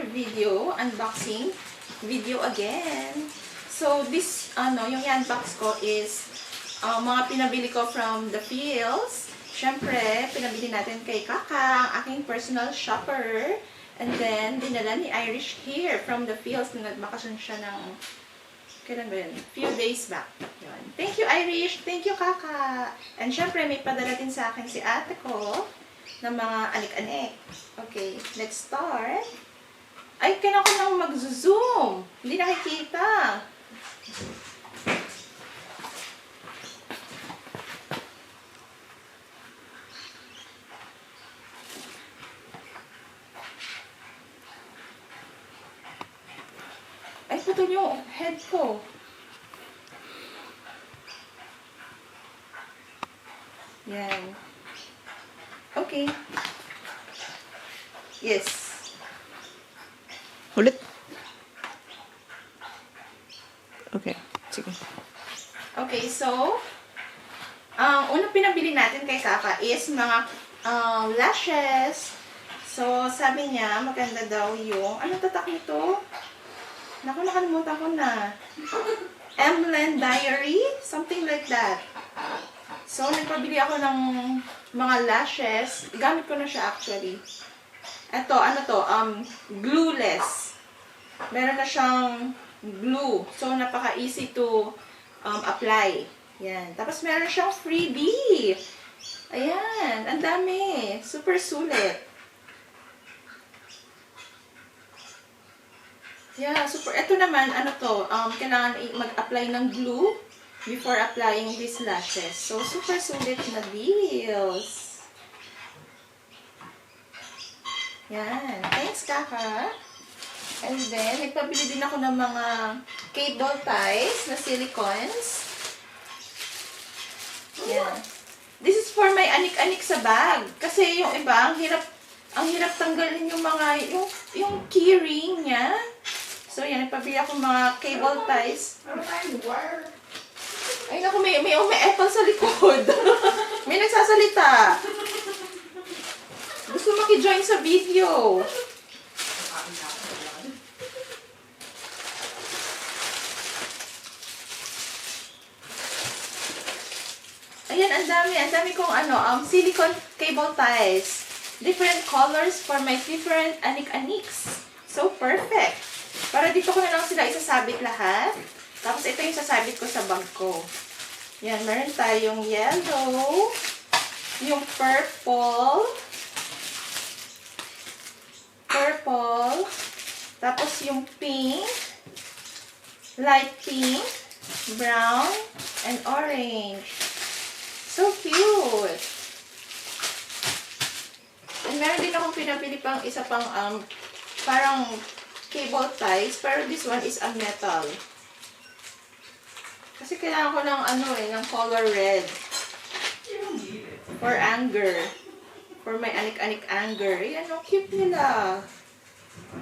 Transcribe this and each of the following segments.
video, unboxing video again. So, this, yung i-unbox ko is mga pinabili ko from the Feels. Siyempre, pinabili natin kay Kaka, ang aking personal shopper. And then, dinala ni Irish here from the Feels. Nagbakasyon siya ng, kailan ba yun? Few days back. Yun. Thank you, Irish. Thank you, Kaka. And siyempre, may padala din sa akin si ate ko ng mga anik-anik. Okay, let's start. Ay, kailangan ko nang mag-zoom. Hindi nakikita. Ay, putol yung head ko. Yan. Okay. Yes. Ulit. Okay. Sige. Okay, so, ang unang pinabili natin kay Kaka is mga lashes. So, sabi niya, maganda daw yung, anong tatak nito? Naku, nakalimutan ko na. Emlen Diary? Something like that. So, nagpabili ako ng mga lashes. Gamit ko na siya actually. Ito, ano to? Glueless. Meron na siyang glue. So, napaka-easy to apply. Yan. Tapos, meron siyang freebie. Ayan. Ang dami. Super sulit. Yeah, super. Ito naman, ano to? Kailangan mag-apply ng glue before applying these lashes. So, super sulit na deals. Yan. Thanks, Kaka. And then, nagpabili din ako ng mga cable ties na silicones. Yan. This is for my anik-anik sa bag. Kasi yung iba, ang hirap tanggalin yung mga, yung keyring niya. So, yan. Nagpabili ako mga cable ties. Ay, naku, may apple sa likod. May nagsasalita. Gusto maki-join sa video. Ayan, ang dami kong silicone cable ties. Different colors for my different anik-aniks. So, perfect. Para dito ko na lang sila isasabit lahat. Tapos, ito yung sasabit ko sa bag ko. Yan, meron tayong yellow, yung purple, tapos yung pink, light pink, brown, and orange. So cute! And meron din akong pinapili pang isa pang parang cable ties, pero this one is a metal. Kasi kailangan ko ng ng color red. For anger. For my anik-anik anger. Ayan, ang cute nila.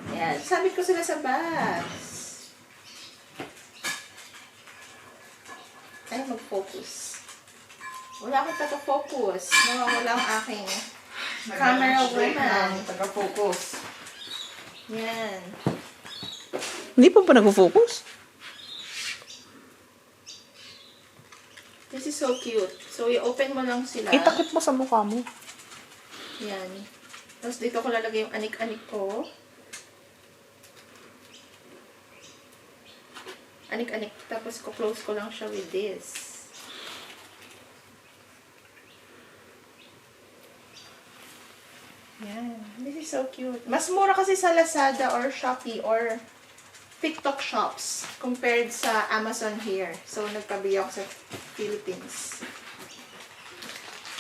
Ayan, sabit ko sila sa bags. Ay, mag-focus. Wala akong taga-focus. Nawawala ang aking camera woman. Taga-focus. Yan. Hindi pa ba nag-focus? This is so cute. So, i-open mo lang sila. Itakip mo sa mukha mo. Yan. Tapos dito ko lalagay yung anik-anik ko. Anik-anik. Tapos ko-close ko lang siya with this. Yan. This is so cute. Mas mura kasi sa Lazada or Shopee or TikTok shops compared sa Amazon here. So, nagpabili ako sa Philippines.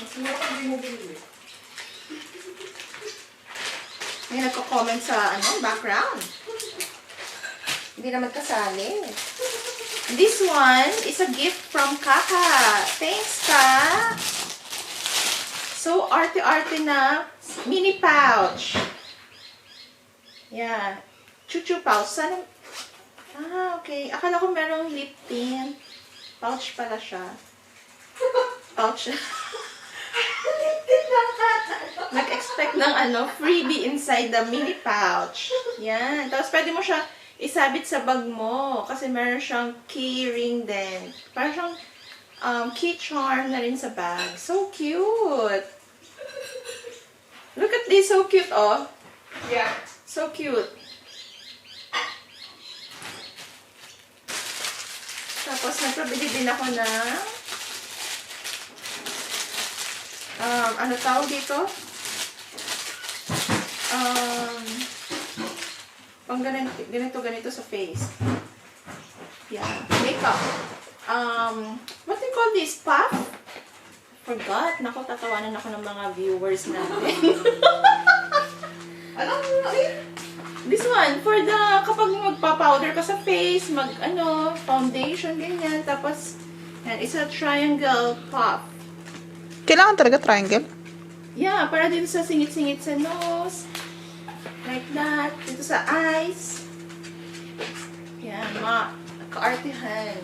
Mas mura kang binibili. May nagko-comment sa background. Hindi naman kasali. This one is a gift from Kaka. Thanks, Ka! So, arte-arte na mini pouch. Yeah. Chuchu pouch. Sana... okay. Akala ko merong lip tint. Pouch pala siya. Pouch. nag-expect ng freebie inside the mini pouch. Yan. Tapos pwede mo siya isabit sa bag mo kasi meron siyang key ring din. Parang siyang key charm na rin sa bag. So cute! Look at this, so cute, oh. Yeah. So cute. Tapos, nagpabili din ako ng ano tawag dito? Pang ganito sa face. Yeah. Makeup. What do you call this? Puff? Forgot. Naku, tatawanan ako ng mga viewers natin. Ano? This one, for the, kapag magpa-powder ka sa face, foundation, ganyan. Tapos, yan, it's a triangle puff. Kailangan talaga triangle? Yeah, para dito sa singit-singit sa nose. Like that. Dito sa eyes. Yan, mga kaartihan.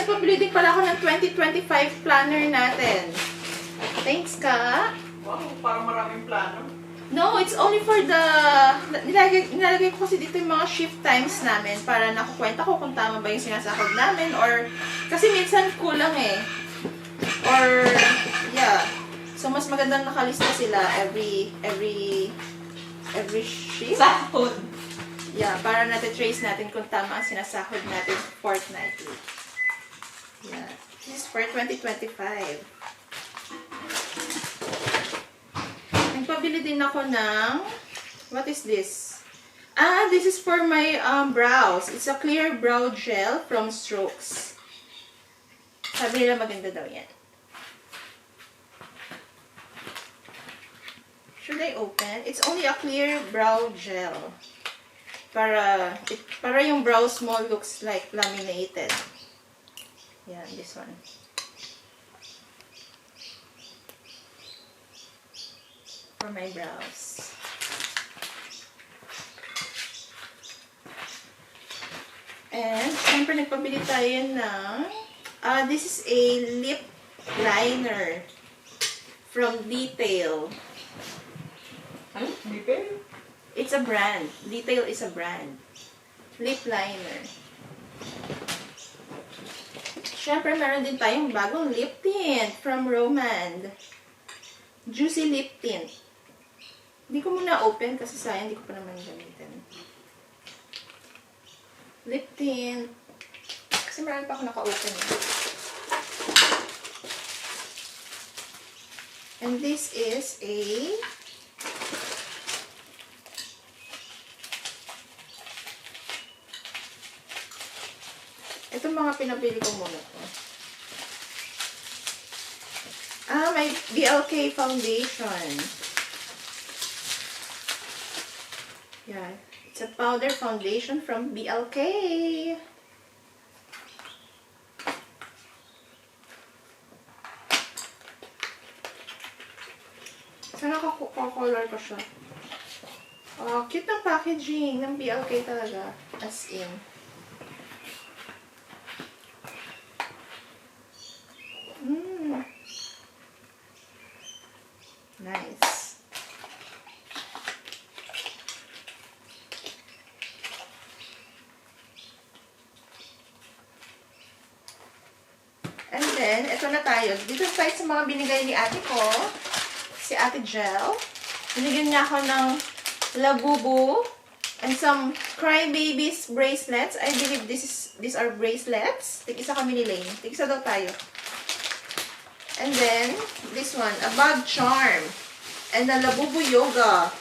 Pabili din pala ako ng 2025 planner natin. Thanks, Ka. Wow, parang maraming plano. No, it's only for the... Nilalagay ko kasi dito yung mga shift times namin para nakukwenta ko kung tama ba yung sinasahod namin or... Kasi minsan kulang eh. Or, yeah. So, mas magandang nakalista sila every shift. Sahod. Yeah, para natin-trace natin kung tama ang sinasahod natin fortnightly. Yeah. This is for 2025. Nagpabili din ako ng... What is this? This is for my brows. It's a clear brow gel from Strokes. Sabi nila maganda daw yan. Should I open? It's only a clear brow gel. Para yung brows mo looks like laminated. Yeah, this one. For my brows. And, syempre nagpabili tayo ng, this is a lip liner from Detail. Ano? Detail? It's a brand. Detail is a brand. Lip liner. Syempre, meron din tayong bagong lip tint from Romand. Juicy lip tint. Hindi ko muna open kasi sayang hindi ko pa naman gamitin. Lip tint. Kasi marami pa ako naka-open. And this is a... Ito mga pinabili ko muna to. May BLK foundation. Yeah. It's a powder foundation from BLK. Sana color ko siya. Cute ng packaging ng BLK talaga. As in. Nice. And then, ito na tayo. Dito tayo sa mga binigay ni ate ko. Si Ate Gel. Binigyan niya ako ng Labubu and some Crybabies bracelets. I believe these are bracelets. Tig-isa kami ni Lane. Tig-isa daw tayo. And then, this one, a bag charm. And a Labubu Yoga.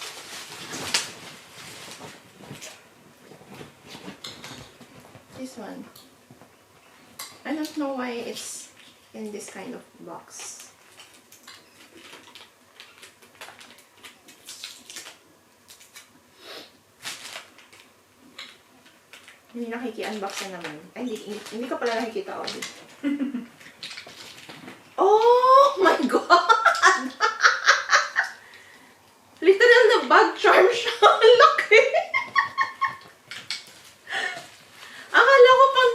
This one. I don't know why it's in this kind of box. Hindi nakiki-unbox na naman. Ay, hindi ka pala nakikita, Oli. Oh my God! Literal na bag charm siya. Laki! Akala ko pang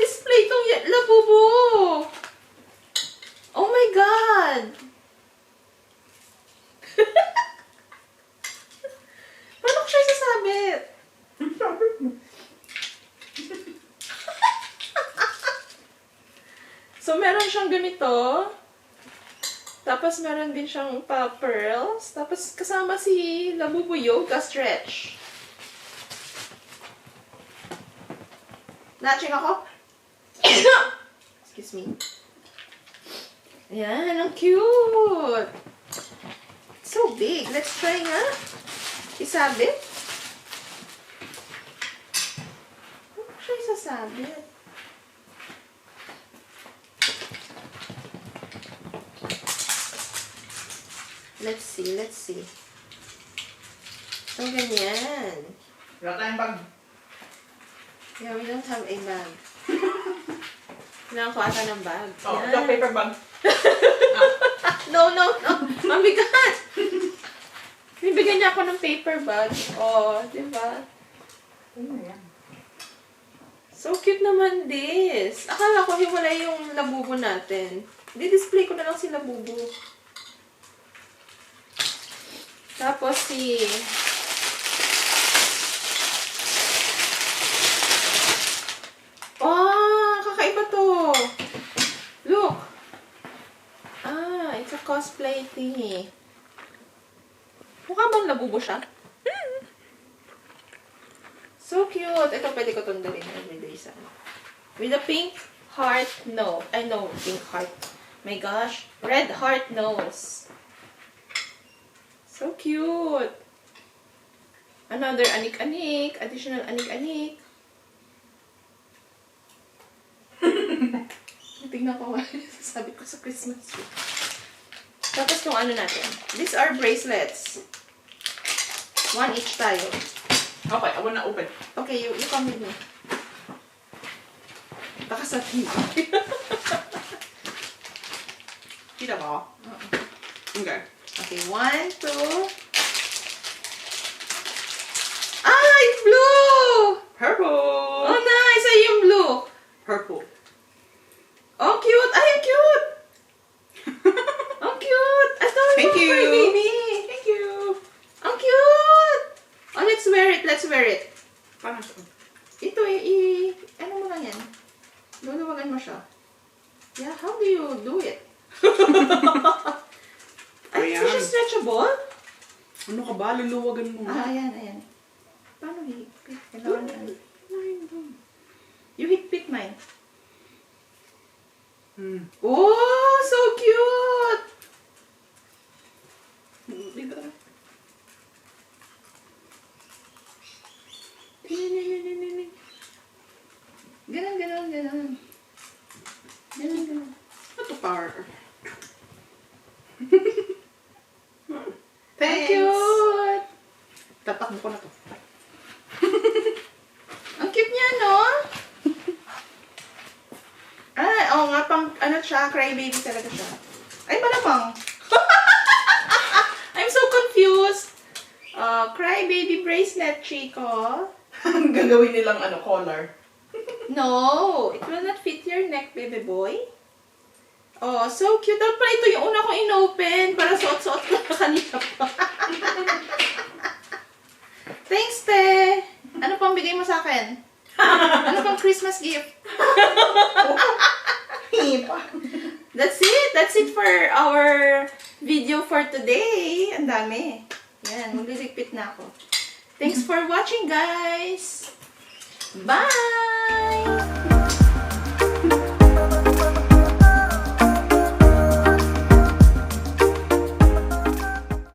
siyang ganito. Tapos meron din siyang pearls. Tapos kasama si Labubu Yoga Stretch. Natching ako. Excuse me. Ayan, ang cute. So big. Let's try nga. Isabit. Ano siya isasabit? Let's see, let's see. So, ganyan. Wala tayong bag. Yeah, we don't have a bag. Kailangan ko ata ng bag. Oh, Yan. the paper bag. No, no, no. Mabigat. Bibigyan niya ako ng paper bag. Oh, di ba? Ano yan? So cute naman this. Akala ko hiwalay yung labubo natin. Di-display ko na lang si labubo. Tapos si... Oh, kakaiba to. Look. Ah, it's a cosplay thingy. Mukha bang labubo siya? So cute. Ito pwede ko tundalin everyday sa with a pink heart no. I know pink heart. My gosh. Red heart nose. So cute. Another anik-anik. Additional anik-anik. Tignan ko sabi ko sa Christmas tree. Tapos itong ano natin. These are bracelets. One each tayo. Okay, I wanna open. Okay, you come with me. Baka sa TV. Kita ba? Okay. Okay, 1, 2. Ah, it's blue! Purple! Oh, nice! Ay, yung blue. Purple. Oh, cute! Ay, cute! Ang cute! Ito, Thank you. baby! Thank you! Ang cute! Oh, let's wear it. Let's wear it. Paano siya? Ito, ano mo lang yan? Luluwagan mo siya. Yeah, how do you do it? Ay, Ayan. hindi siya stretchable? Ano ka ba? Luluwagan mo. Ah, ayan, ayan. Paano higpit? Kailangan ano? You higpit mine. Oh, so cute! Diba? Ganon, ganon, ganon. Ganon, ganon. Ito power. Thank cute! Tatakbo ko na to. Ang cute niya, no? Ah, oo nga, pang, ano siya, crybaby talaga siya. Ay, malamang. I'm so confused. Crybaby bracelet, Chico. Gagawin nilang collar. No, it will not fit your neck, baby boy. Oh, so cute. Dapat pala ito yung una ko in-open para suot-suot ko na kanina pa. Thanks, te. Ano pang bigay mo sa akin? Ano pang Christmas gift? That's it. That's it for our video for today. Ang dami. Yan, magliligpit na ako. Thanks for watching, guys. Bye!